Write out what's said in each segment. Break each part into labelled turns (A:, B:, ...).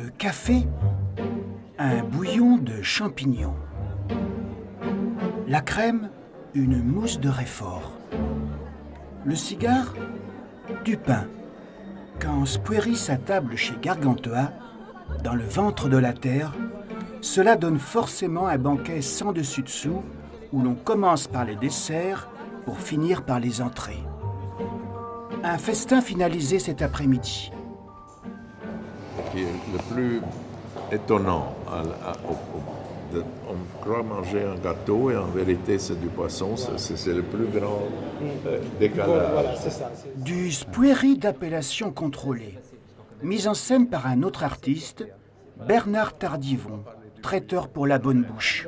A: Le café, un bouillon de champignons. La crème, une mousse de réfort. Le cigare, du pain. Quand Squeri s'attable chez Gargantua, dans le ventre de la terre, cela donne forcément un banquet sans dessus-dessous où l'on commence par les desserts pour finir par les entrées. Un festin finalisé cet après-midi.
B: Ce qui est le plus étonnant, on croit manger un gâteau et en vérité c'est du poisson, c'est le plus grand décalage.
C: Voilà, c'est ça.
A: Du Squeri d'appellation contrôlée, mise en scène par un autre artiste, Bernard Tardivon, traiteur pour la bonne bouche.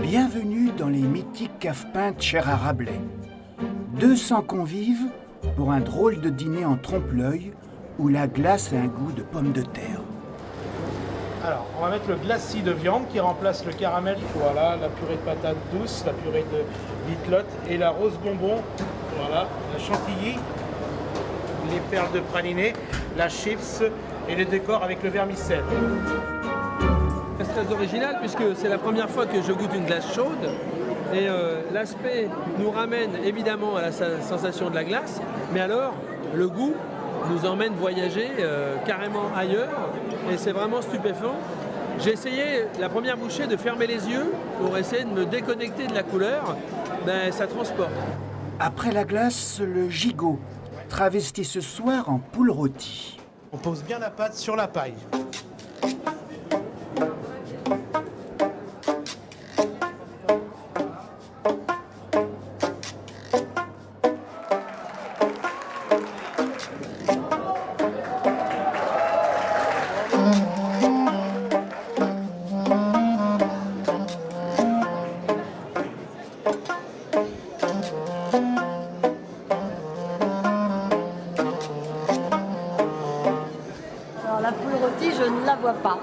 A: Bienvenue dans les mythiques caves-peintes chères à Rabelais. 200 convives pour un drôle de dîner en trompe-l'œil où la glace a un goût de pomme de terre.
C: Alors, on va mettre le glacis de viande qui remplace le caramel. Voilà, la purée de patates douces, la purée de vitlotte et la rose bonbon. Voilà, la chantilly, les perles de praliné, la chips et le décor avec le vermicelle.
D: C'est très original puisque c'est la première fois que je goûte une glace chaude et l'aspect nous ramène évidemment à la sensation de la glace, mais alors le goût nous emmène voyager carrément ailleurs et c'est vraiment stupéfiant. J'ai essayé la première bouchée de fermer les yeux pour essayer de me déconnecter de la couleur, ben, ça transporte.
A: Après la glace, le gigot, travesti ce soir en poule rôtie.
C: On pose bien la pâte sur la paille.
E: La poule rôtie, je ne la vois pas.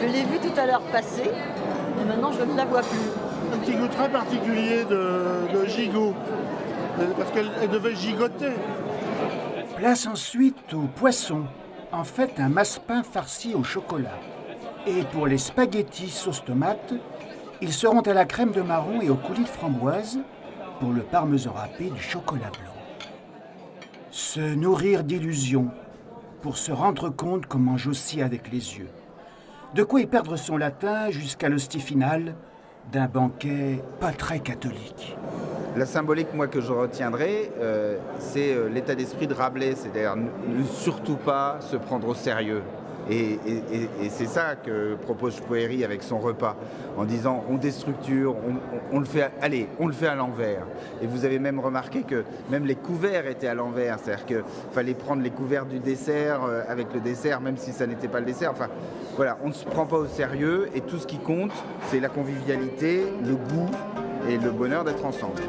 E: Je l'ai vue tout à l'heure passer, et maintenant je ne la vois plus.
F: Un petit goût très particulier de gigot, parce qu'elle devait gigoter.
A: Place ensuite au poisson, en fait un massepain farci au chocolat. Et pour les spaghettis sauce tomate, ils seront à la crème de marron et au coulis de framboise pour le parmesan râpé du chocolat blanc. Se nourrir d'illusions, pour se rendre compte qu'on mange aussi avec les yeux. De quoi y perdre son latin jusqu'à l'hostie finale d'un banquet pas très catholique.
G: La symbolique, moi, que je retiendrai, c'est l'état d'esprit de Rabelais, c'est-à-dire ne surtout pas se prendre au sérieux. Et c'est ça que propose Squeri avec son repas, en disant on déstructure, on le fait, allez, on le fait à l'envers. Et vous avez même remarqué que même les couverts étaient à l'envers, c'est-à-dire qu'il fallait prendre les couverts du dessert avec le dessert, même si ça n'était pas le dessert. Enfin, voilà, on ne se prend pas au sérieux et tout ce qui compte, c'est la convivialité, le goût et le bonheur d'être ensemble.